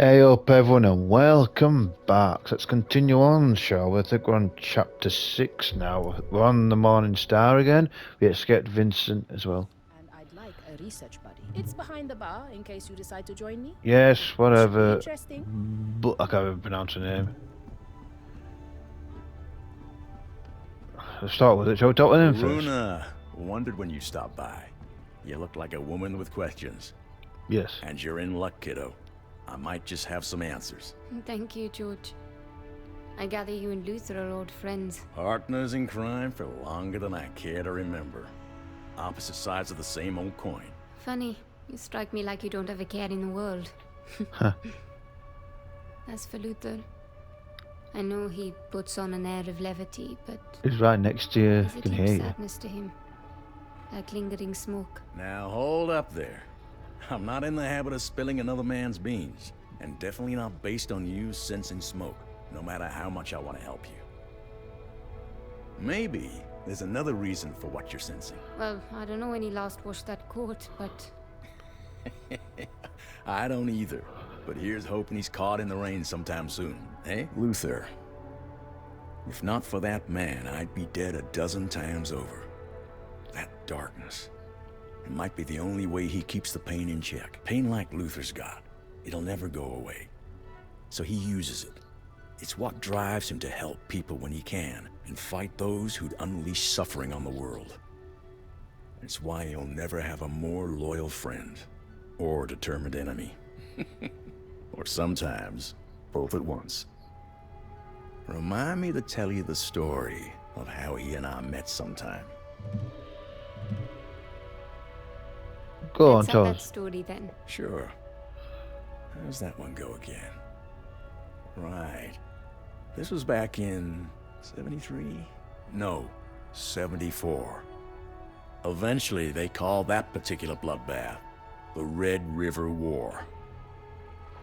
Hey up everyone and welcome back. Let's continue on, shall we? I think we're on chapter 6 now. We're on the Morning Star again. We escaped Vincent as well. And I'd like a research buddy. It's behind the bar in case you decide to join me. Yes, Should be whatever. interesting. But I can't even pronounce her name. Let's start with it. Shall we talk with him first? Runa, wondered when you stopped by. You look like a woman with questions. Yes. And you're in luck, kiddo. I might just have some answers. Thank you, George. I gather you and Luther are old friends. Partners in crime for longer than I care to remember. Opposite sides of the same old coin. Funny, you strike me like you don't have a care in the world. Huh. As for Luther, I know he puts on an air of levity, but He's right next to you. there's He a can deep hear you. sadness to him. Like lingering smoke. Now hold up there. I'm not in the habit of spilling another man's beans. And definitely not based on you sensing smoke, no matter how much I want to help you. Maybe there's another reason for what you're sensing. Well, I don't know when he last washed that coat, but I don't either. But here's hoping he's caught in the rain sometime soon. Eh, Luther? If not for that man, I'd be dead a dozen times over. That darkness. It might be the only way he keeps the pain in check. Pain like Luther's got. It'll never go away. So he uses it. It's what drives him to help people when he can, and fight those who'd unleash suffering on the world. It's why he'll never have a more loyal friend, or determined enemy. Or sometimes, both at once. Remind me to tell you the story of how he and I met sometime. Go on, let's have tell that us. story then. Sure. How's that one go again? Right. This was back in 73? No, 74. Eventually, they called that particular bloodbath the Red River War.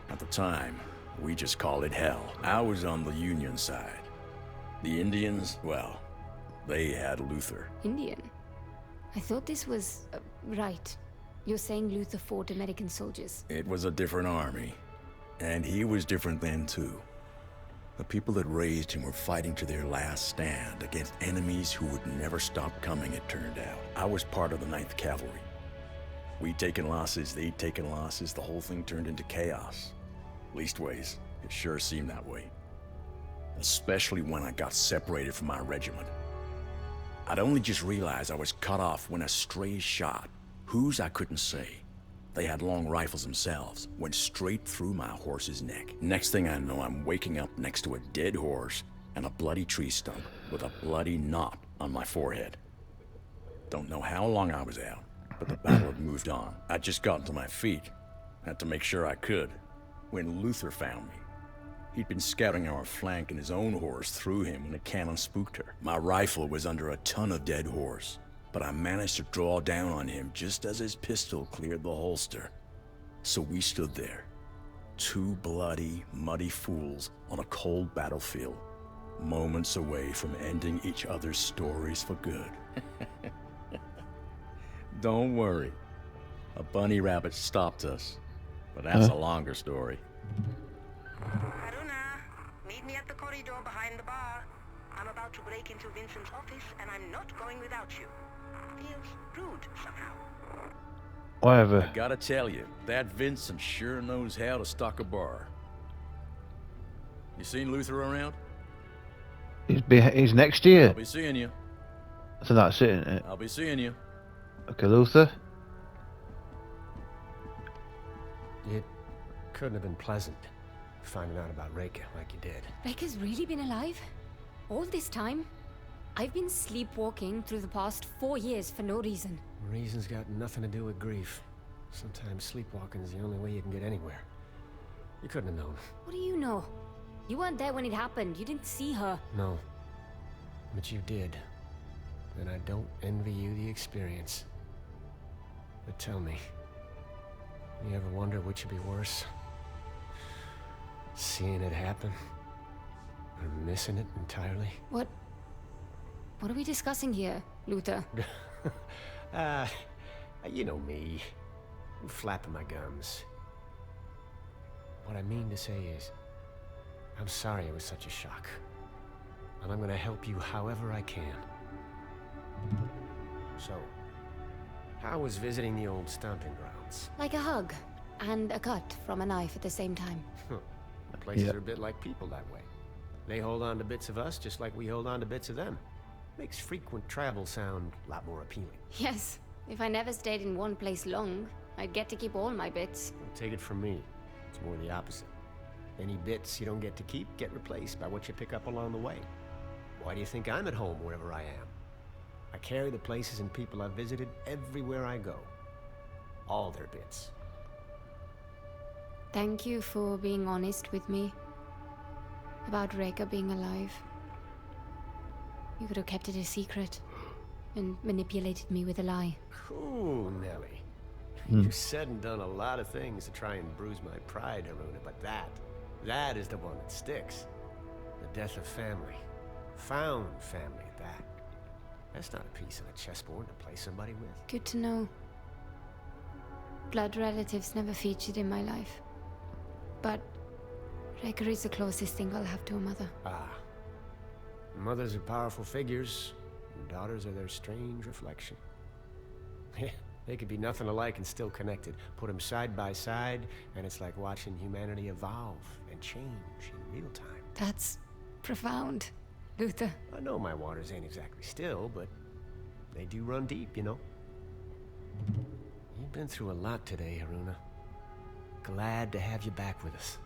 At the time, we just called it hell. I was on the Union side. The Indians, well, they had Luther. Indian? I thought this was... right. You're saying Luther fought American soldiers. It was a different army, and he was different then too. The people that raised him were fighting to their last stand against enemies who would never stop coming, it turned out. I was part of the Ninth Cavalry. We'd taken losses, they'd taken losses, the whole thing turned into chaos. Leastways, it sure seemed that way. Especially when I got separated from my regiment. I'd only just realized I was cut off when a stray shot, whose I couldn't say, they had long rifles themselves, went straight through my horse's neck. Next thing I know, I'm waking up next to a dead horse and a bloody tree stump with a bloody knot on my forehead. Don't know how long I was out, but the battle had moved on. I'd just gotten to my feet, had to make sure I could, when Luther found me. He'd been scouting our flank and his own horse threw him when a cannon spooked her. My rifle was under a ton of dead horse, but I managed to draw down on him just as his pistol cleared the holster. So we stood there, two bloody, muddy fools on a cold battlefield, moments away from ending each other's stories for good. Don't worry, a bunny rabbit stopped us, but that's a longer story. Haruna, meet me at the corridor behind the bar. I'm about to break into Vincent's office, and I'm not going without you. Feels rude somehow. Whatever. I gotta tell you, that Vincent sure knows how to stock a bar. You seen Luther around? He's next to you. I'll be seeing you. So that's it, isn't it? I'll be seeing you. Okay, Luther. It couldn't have been pleasant, finding out about Reika like you did. Reka's really been alive? All this time? I've been sleepwalking through the past 4 years for no reason. Reason's got nothing to do with grief. Sometimes sleepwalking is the only way you can get anywhere. You couldn't have known. What do you know? You weren't there when it happened. You didn't see her. No. But you did. And I don't envy you the experience. But tell me, you ever wonder which would be worse? Seeing it happen? Or missing it entirely? What are we discussing here, Luther? You know me. I'm flapping my gums. What I mean to say is, I'm sorry it was such a shock. And I'm gonna help you however I can. So, how was visiting the old stomping grounds? Like a hug and a cut from a knife at the same time. Places are a bit like people that way. They hold on to bits of us just like we hold on to bits of them. Makes frequent travel sound a lot more appealing. Yes, if I never stayed in one place long, I'd get to keep all my bits. Don't take it from me. It's more the opposite. Any bits you don't get to keep get replaced by what you pick up along the way. Why do you think I'm at home wherever I am? I carry the places and people I've visited everywhere I go. All their bits. Thank you for being honest with me about Reka being alive. You could have kept it a secret and manipulated me with a lie. Cool, Nelly. You've said and done a lot of things to try and bruise my pride, Haruna, but that is the one that sticks. The death of family. Found family at that. That's not a piece of a chessboard to play somebody with. Good to know. Blood relatives never featured in my life. But Reka is the closest thing I'll have to a mother. Ah. Mothers are powerful figures, and daughters are their strange reflection. Yeah, they could be nothing alike and still connected. Put them side by side, and it's like watching humanity evolve and change in real time. That's profound, Luther. I know my waters ain't exactly still, but they do run deep, you know? You've been through a lot today, Haruna. Glad to have you back with us.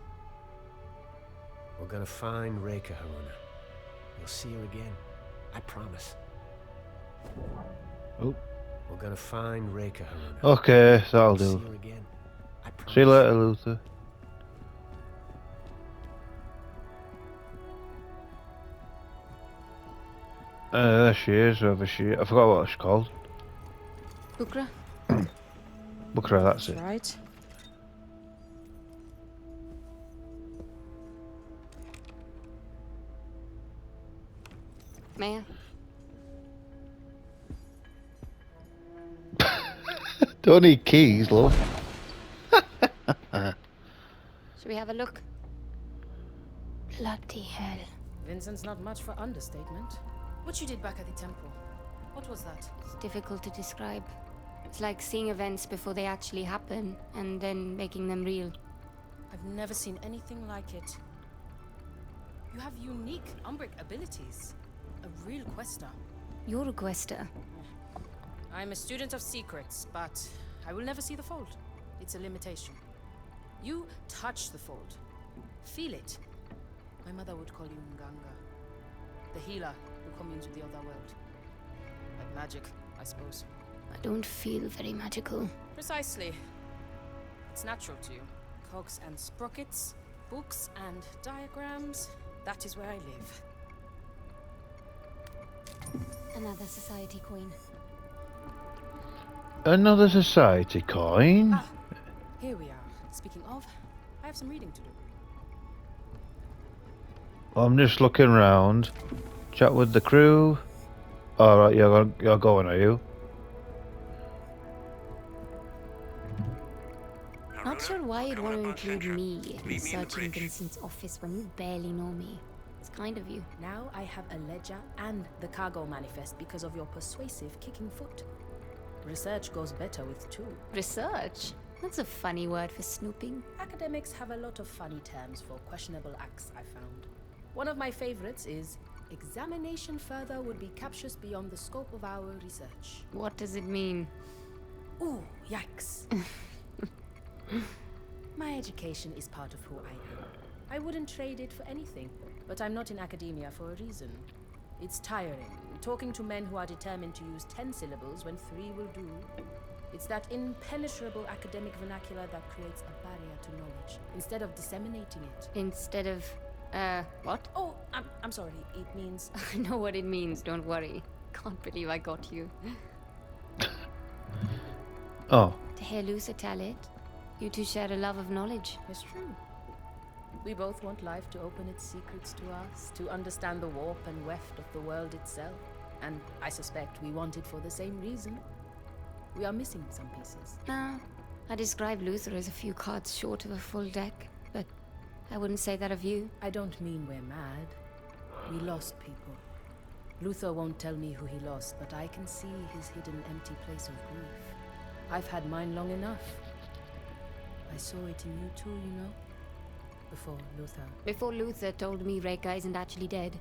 We're gonna find Reka, Haruna. You'll see her again. I promise. Oh. We're gonna find Reka, Haruna. Okay, that'll You'll do. see her again. I promise. See you later, Luther. There she is, whoever she is. I forgot what she's called. Bukra? Bukra, that's it. Right. Maya? Don't need keys, love. Should we have a look? Bloody hell. Vincent's not much for understatement. What you did back at the temple? What was that? It's difficult to describe. It's like seeing events before they actually happen, and then making them real. I've never seen anything like it. You have unique Umbric abilities. A real quester. You're a quester. I'm a student of secrets, but I will never see the fold. It's a limitation. You touch the fold. Feel it. My mother would call you Nganga. The healer who communes with the other world. Like magic, I suppose. I don't feel very magical. Precisely. It's natural to you. Cogs and sprockets, books and diagrams. That is where I live. Another society coin. Another society coin? Ah, here we are. Speaking of, I have some reading to do. I'm just looking round. Chat with the crew. Alright, you're going, are you? Not sure why you'd want to include me in Meet me in the searching bridge. Vincent's office when you barely know me. It's kind of you. Now I have a ledger and the cargo manifest because of your persuasive kicking foot. Research goes better with two. Research? That's a funny word for snooping. Academics have a lot of funny terms for questionable acts, I found. One of my favorites is examination further would be captious beyond the scope of our research. What does it mean? Ooh, yikes. My education is part of who I am. I wouldn't trade it for anything, but I'm not in academia for a reason. It's tiring, talking to men who are determined to use 10 syllables when 3 will do. It's that impenetrable academic vernacular that creates a barrier to knowledge, instead of disseminating it. Instead of, what? Oh, I'm sorry, it means... I know what it means, don't worry. Can't believe I got you. Oh. To hear Lusa tell it, you two share a love of knowledge. It's true. We both want life to open its secrets to us, to understand the warp and weft of the world itself. And I suspect we want it for the same reason. We are missing some pieces. No, I describe Luther as a few cards short of a full deck, but I wouldn't say that of you. I don't mean we're mad. We lost people. Luther won't tell me who he lost, but I can see his hidden empty place of grief. I've had mine long enough. I saw it in you too, you know? Before Luther. Before Luther told me Reka isn't actually dead,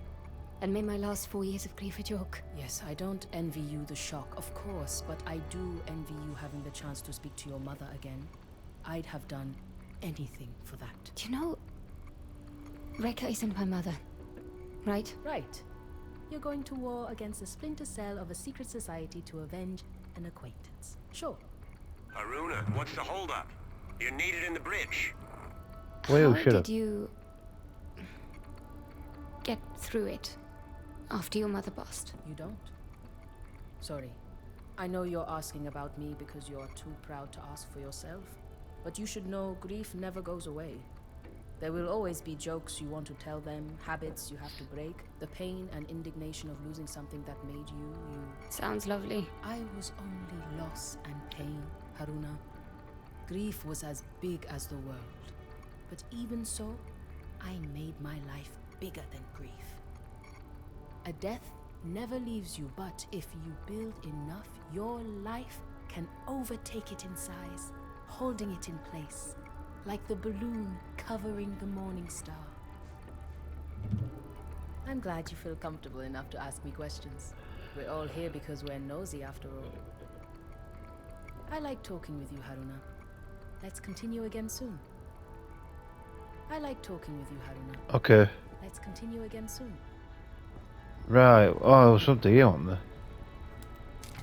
and made my last 4 years of grief a joke. Yes, I don't envy you the shock, of course, but I do envy you having the chance to speak to your mother again. I'd have done anything for that. Do you know, Reka isn't my mother, right? Right. You're going to war against a splinter cell of a secret society to avenge an acquaintance. Sure. Haruna, what's the holdup? You're needed in the bridge. Well, How shut did up. you get through it after your mother passed? You don't? Sorry. I know you're asking about me because you're too proud to ask for yourself. But you should know grief never goes away. There will always be jokes you want to tell them, habits you have to break, the pain and indignation of losing something that made you. Sounds lovely. I was only loss and pain, Haruna. Grief was as big as the world. But even so, I made my life bigger than grief. A death never leaves you, but if you build enough, your life can overtake it in size, holding it in place, like the balloon covering the morning star. I'm glad you feel comfortable enough to ask me questions. We're all here because we're nosy after all. I like talking with you, Haruna. Let's continue again soon. I like talking with you, Haruna. Okay. Let's continue again soon. Right. Oh, there was something here, wasn't there?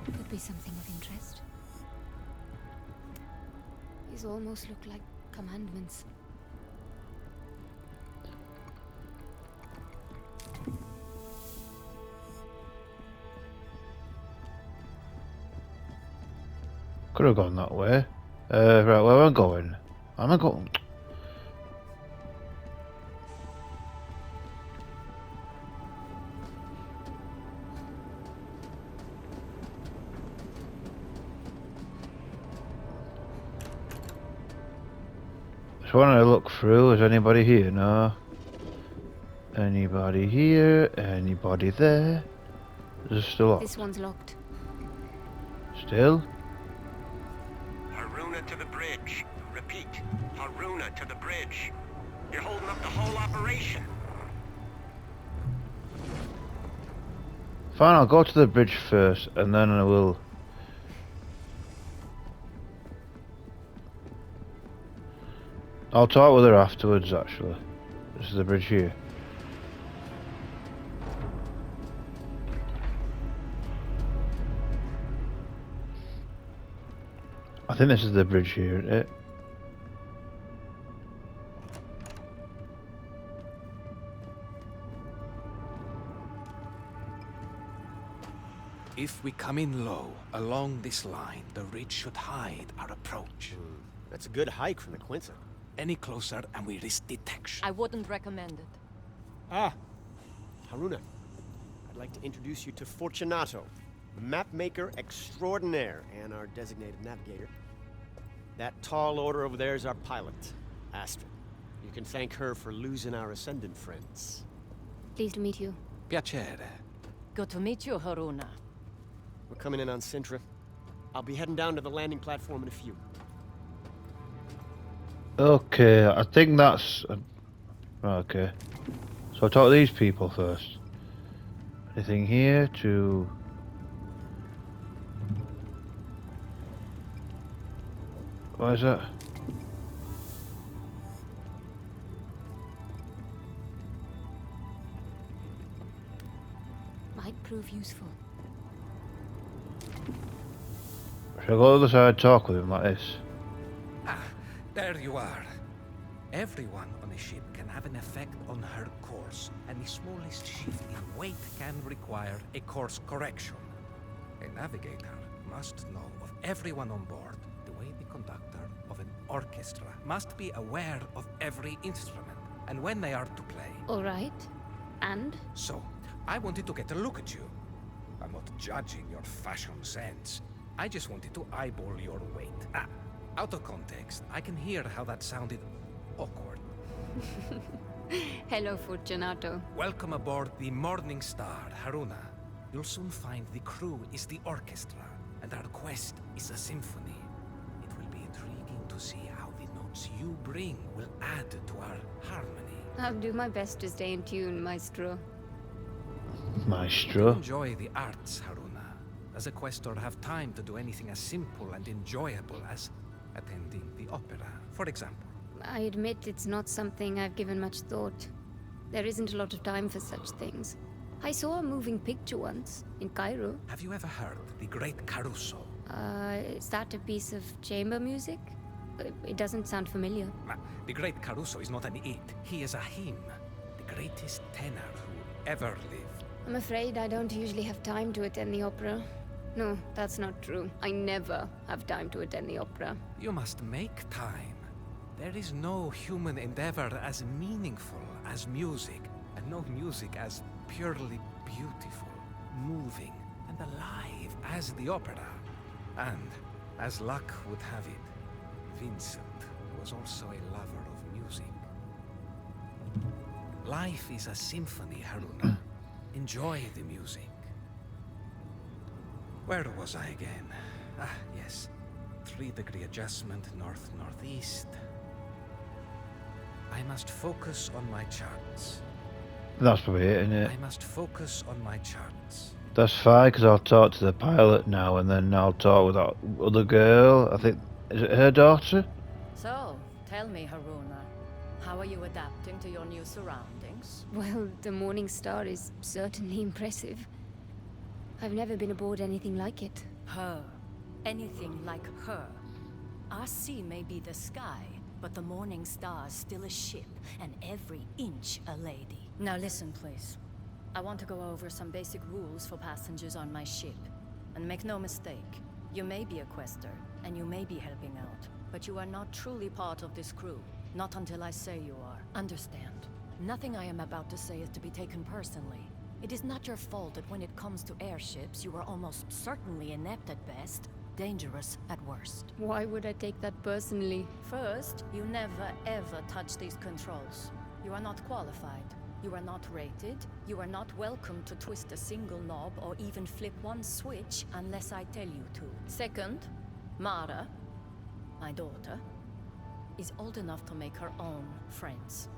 Could be something of interest. These almost look like commandments. Could have gone that way. Right, where am I going? Am I going? Just want to look through. Is anybody here? No. Anybody here? Anybody there? Is it still locked? This one's locked. Still? Haruna to the bridge. Repeat, Haruna to the bridge. You're holding up the whole operation. Fine, I'll go to the bridge first, and then I will... I'll talk with her afterwards, actually. This is the bridge here. I think this is the bridge here, isn't it? If we come in low, along this line, the ridge should hide our approach. That's a good hike from the Quinta. Any closer and we risk detection. I wouldn't recommend it. Ah, Haruna. I'd like to introduce you to Fortunato, the map maker extraordinaire and our designated navigator. That tall order over there is our pilot, Astrid. You can thank her for losing our Ascendant friends. Pleased to meet you. Piacere. Good to meet you, Haruna. We're coming in on Sintra. I'll be heading down to the landing platform in a few. Okay, I think that's... right, okay. So I'll talk to these people first. Anything here to... What is that? Might prove useful. Should I go to the other side and talk with him like this? Ah, there you are. Everyone on a ship can have an effect on her course, and the smallest shift in weight can require a course correction. A navigator must know of everyone on board, the way the conductor of an orchestra must be aware of every instrument, and when they are to play. All right. And? So, I wanted to get a look at you. I'm not judging your fashion sense. I just wanted to eyeball your weight. Out of context, I can hear how that sounded awkward. Hello, Fortunato. Welcome aboard the Morning Star, Haruna. You'll soon find the crew is the orchestra, and our quest is a symphony. It will be intriguing to see how the notes you bring will add to our harmony. I'll do my best to stay in tune, Maestro. Maestro. Enjoy the arts, Haruna. Does a questor have time to do anything as simple and enjoyable as attending the opera, for example? I admit it's not something I've given much thought. There isn't a lot of time for such things. I saw a moving picture once, in Cairo. Have you ever heard the Great Caruso? Is that a piece of chamber music? It doesn't sound familiar. The Great Caruso is not an it, he is a him. The greatest tenor who ever lived. I'm afraid I don't usually have time to attend the opera. No, that's not true. I never have time to attend the opera. You must make time. There is no human endeavor as meaningful as music, and no music as purely beautiful, moving, and alive as the opera. And, as luck would have it, Vincent was also a lover of music. Life is a symphony, Haruna. Enjoy the music. Where was I again? Ah, yes. 3-degree adjustment, north-northeast. I must focus on my charts. That's probably it, isn't it? I must focus on my charts. That's fine, because I'll talk to the pilot now, and then I'll talk with that other girl. I think, is it her daughter? So, tell me, Haruna, how are you adapting to your new surroundings? Well, the Morning Star is certainly impressive. I've never been aboard anything like it. Her. Anything like her. Our sea may be the sky, but the Morning Star's still a ship, and every inch a lady. Now listen, please. I want to go over some basic rules for passengers on my ship. And make no mistake, you may be a quester, and you may be helping out, but you are not truly part of this crew. Not until I say you are. Understand? Nothing I am about to say is to be taken personally. It is not your fault that when it comes to airships, you are almost certainly inept at best, dangerous at worst. Why would I take that personally? First, you never ever touch these controls. You are not qualified. You are not rated. You are not welcome to twist a single knob or even flip one switch unless I tell you to. Second, Mara, my daughter, is old enough to make her own friends.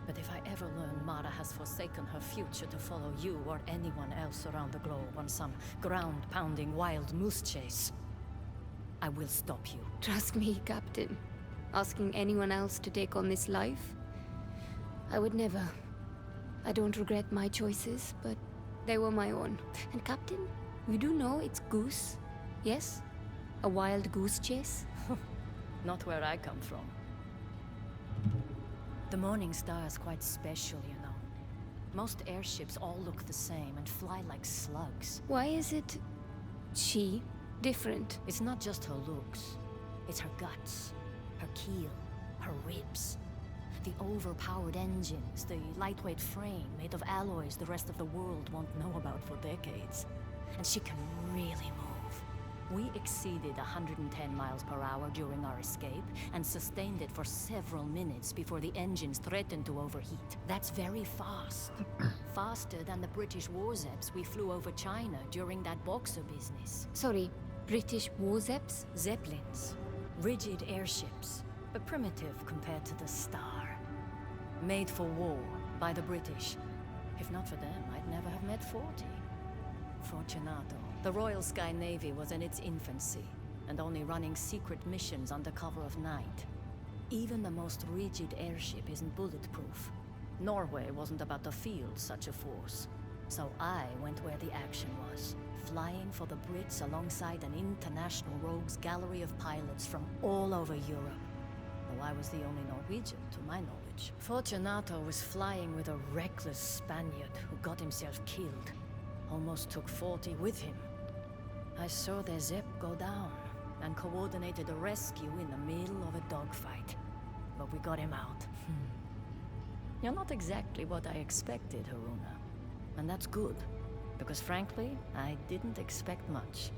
But if I ever learn Mara has forsaken her future to follow you or anyone else around the globe on some ground-pounding wild moose chase, I will stop you. Trust me, Captain. Asking anyone else to take on this life? I would never. I don't regret my choices, but they were my own. And Captain, you do know it's goose? Yes? A wild goose chase? Not where I come from. The Morning Star is quite special, you know. Most airships all look the same and fly like slugs. Why is it... she different? It's not just her looks. It's her guts, her keel, her ribs. The overpowered engines, the lightweight frame made of alloys the rest of the world won't know about for decades. And she can really move. We exceeded 110 miles per hour during our escape, and sustained it for several minutes before the engines threatened to overheat. That's very fast. Faster than the British Warzeps we flew over China during that Boxer business. Sorry, British Warzeps? Zeppelins. Rigid airships, but primitive compared to the Star. Made for war by the British. If not for them, I'd never have met 40. Fortunato. The Royal Sky Navy was in its infancy, and only running secret missions under cover of night. Even the most rigid airship isn't bulletproof. Norway wasn't about to field such a force. So I went where the action was, flying for the Brits alongside an international rogues gallery of pilots from all over Europe. Though I was the only Norwegian, to my knowledge. Fortunato was flying with a reckless Spaniard who got himself killed. Almost took 40 with him. I saw their Zepp go down, and coordinated a rescue in the middle of a dogfight. But we got him out. You're not exactly what I expected, Haruna. And that's good, because frankly, I didn't expect much.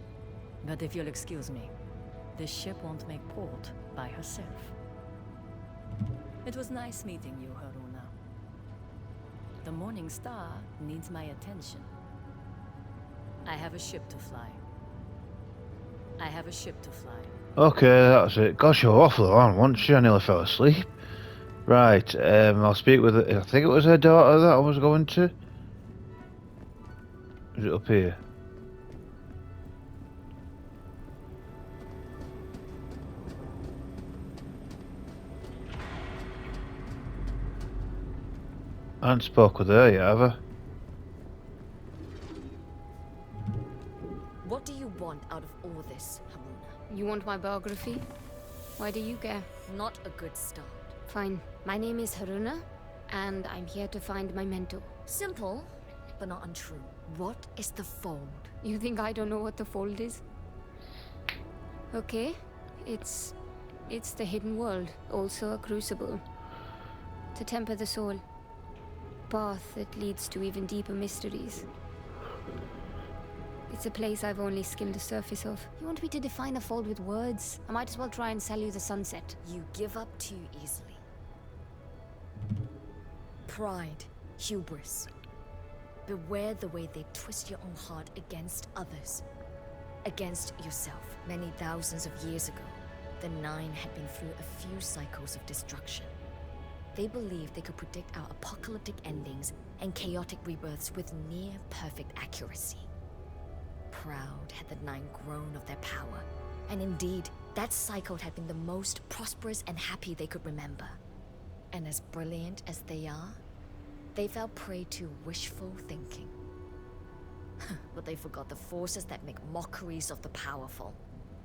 But if you'll excuse me, this ship won't make port by herself. It was nice meeting you, Haruna. The Morning Star needs my attention. I have a ship to fly. Okay, that's it. Gosh, you're awful on, weren't you? I nearly fell asleep. Right, I'll speak with I think it was her daughter that I was going to. Is it up here? I haven't spoke with her yet, have I? What do you want out of all this, Haruna? You want my biography? Why do you care? Not a good start. Fine. My name is Haruna, and I'm here to find my mentor. Simple, but not untrue. What is the Fold? You think I don't know what the Fold is? Okay. It's the hidden world, also a crucible. To temper the soul. Path that leads to even deeper mysteries. It's a place I've only skimmed the surface of. You want me to define a Fold with words? I might as well try and sell you the sunset. You give up too easily. Pride, hubris. Beware the way they twist your own heart against others. Against yourself. Many thousands of years ago, the Nine had been through a few cycles of destruction. They believed they could predict our apocalyptic endings and chaotic rebirths with near-perfect accuracy. Proud had the Nine grown of their power, and indeed, that cycle had been the most prosperous and happy they could remember. And as brilliant as they are, they fell prey to wishful thinking. But they forgot the forces that make mockeries of the powerful.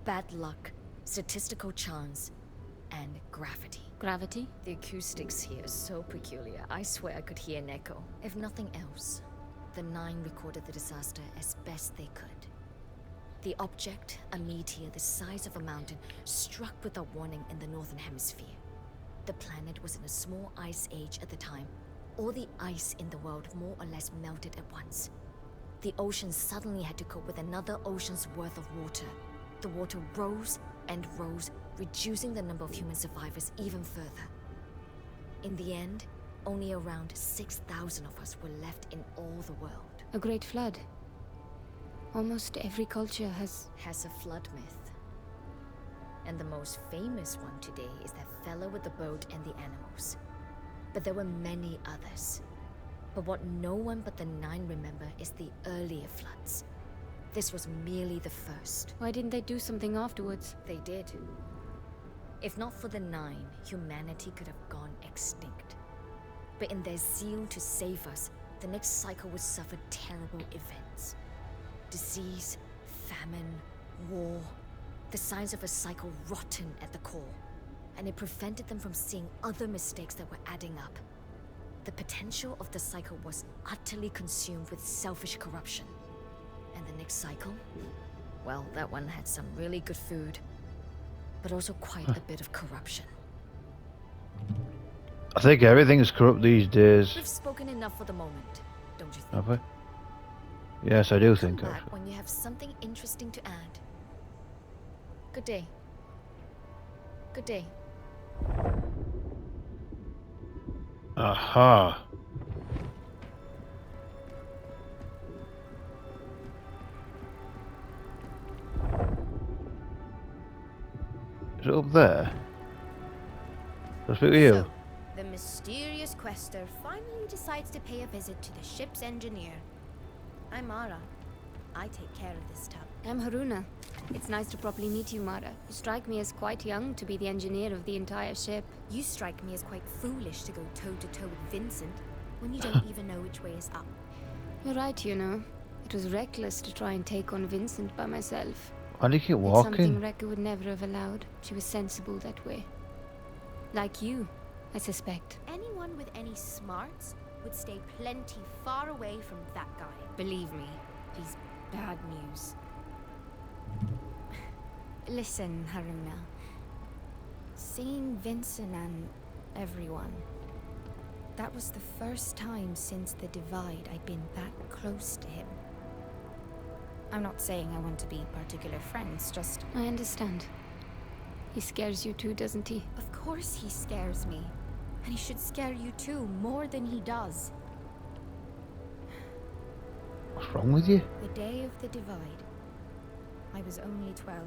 Bad luck, statistical chance, and gravity. Gravity? The acoustics here are so peculiar, I swear I could hear an echo. If nothing else, the Nine recorded the disaster as best they could. The object, a meteor the size of a mountain, struck without warning in the northern hemisphere. The planet was in a small ice age at the time. All the ice in the world more or less melted at once. The ocean suddenly had to cope with another ocean's worth of water. The water rose and rose, reducing the number of human survivors even further. In the end, only around 6,000 of us were left in all the world. A great flood. Almost every culture has a flood myth. And the most famous one today is that fellow with the boat and the animals. But there were many others. But what no one but the Nine remember is the earlier floods. This was merely the first. Why didn't they do something afterwards? They did. If not for the Nine, humanity could have gone extinct. But in their zeal to save us, the next cycle would suffer terrible events. Disease, famine, war. The signs of a cycle rotten at the core. And it prevented them from seeing other mistakes that were adding up. The potential of the cycle was utterly consumed with selfish corruption. And the next cycle? Well, that one had some really good food, but also quite a bit of corruption. I think everything's corrupt these days. We've spoken enough for the moment, don't you think? Have we? Yes, I do think Come of. back when you have something interesting to add. Good day. Good day. Aha. Is it up there? I'll speak with you. So, the mysterious quester finally decides to pay a visit to the ship's engineer. I'm Mara. I take care of this tub. I'm Haruna. It's nice to properly meet you, Mara. You strike me as quite young to be the engineer of the entire ship. You strike me as quite foolish to go toe-to-toe with Vincent when you don't even know which way is up. You're right, you know. It was reckless to try and take on Vincent by myself. Why do you keep It's something walking? Rekka would never have allowed. She was sensible that way. Like you, I suspect. Anyone with any smarts would stay plenty far away from that guy. Believe me, he's bad news. Listen, Haruna. Seeing Vincent and everyone, that was the first time since the Divide I'd been that close to him. I'm not saying I want to be particular friends, just... I understand. He scares you too, doesn't he? Of course he scares me. And he should scare you too, more than he does. What's wrong with you? The day of the divide. I was only 12.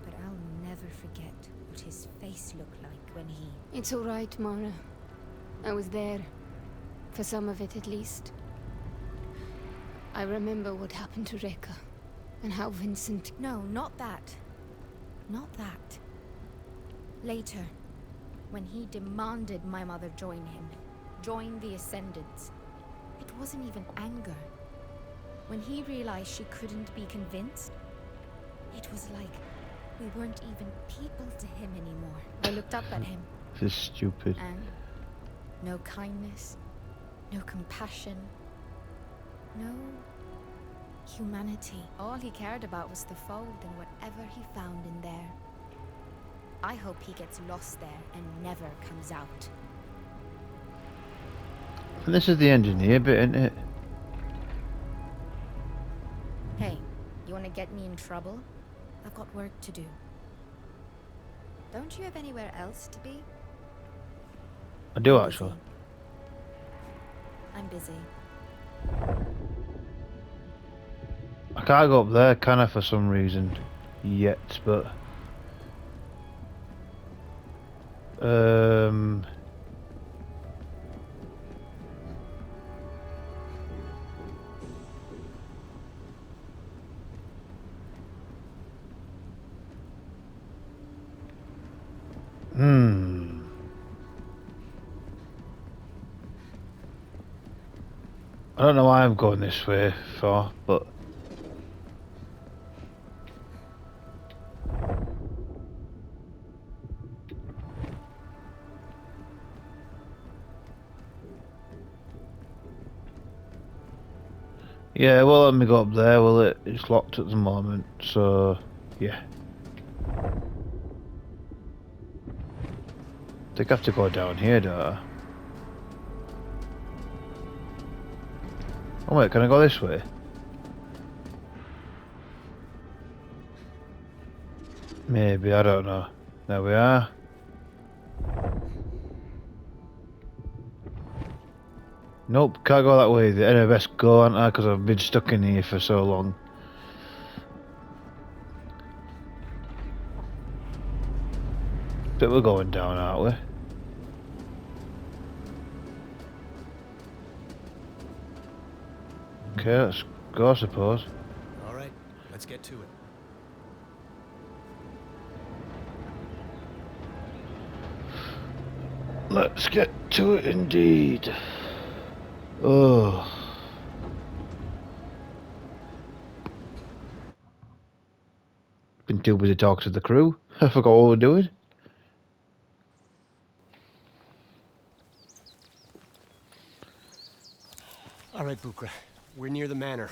But I'll never forget what his face looked like when he... It's all right, Mara. I was there. For some of it, at least. I remember what happened to Rekka. And how Vincent... No, not that. Not that. Later, when he demanded my mother join him. Join the Ascendants. It wasn't even anger. When he realized she couldn't be convinced, it was like we weren't even people to him anymore. I looked up at him. This is stupid. And no kindness, no compassion, no humanity. All he cared about was the fold and whatever he found in there. I hope he gets lost there and never comes out. And this is the engineer bit, isn't it? Hey, you want to get me in trouble? I've got work to do. Don't you have anywhere else to be? I do I'm actually. busy. I'm busy. I can't go up there, can I, for some reason? Yet, but... I don't know why I'm going this way for, but... Yeah, well, let me go up there, will it? It's locked at the moment, so... yeah. I think I have to go down here, don't I? Oh wait, can I go this way? Maybe, I don't know. There we are. Nope, can't go that way. Anyway, best go, aren't I? Because I've been stuck in here for so long. But we're going down, aren't we? Okay, let's go, I suppose. All right, let's get to it. Let's get to it indeed. Oh. Been too busy talking to the crew. I forgot what we're doing. All right, Bukra. We're near the manor.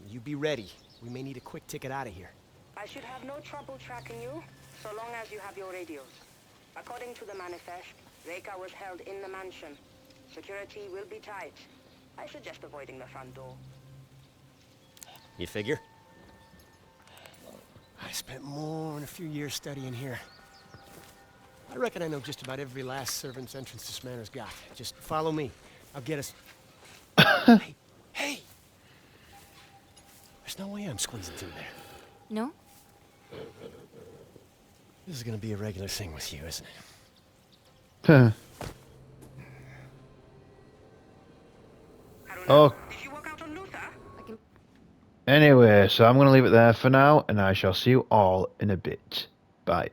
You be ready. We may need a quick ticket out of here. I should have no trouble tracking you, so long as you have your radios. According to the manifest, Rekka was held in the mansion. Security will be tight. I suggest avoiding the front door. You figure? I spent more than a few years studying here. I reckon I know just about every last servant's entrance this manor's got. Just follow me. I'll get us... Hey! Hey! There's no way I'm squeezing through there. No? This is gonna be a regular thing with you, isn't it? Huh. Oh. Did you work out on Luther? Anyway, so I'm going to leave it there for now, and I shall see you all in a bit. Bye.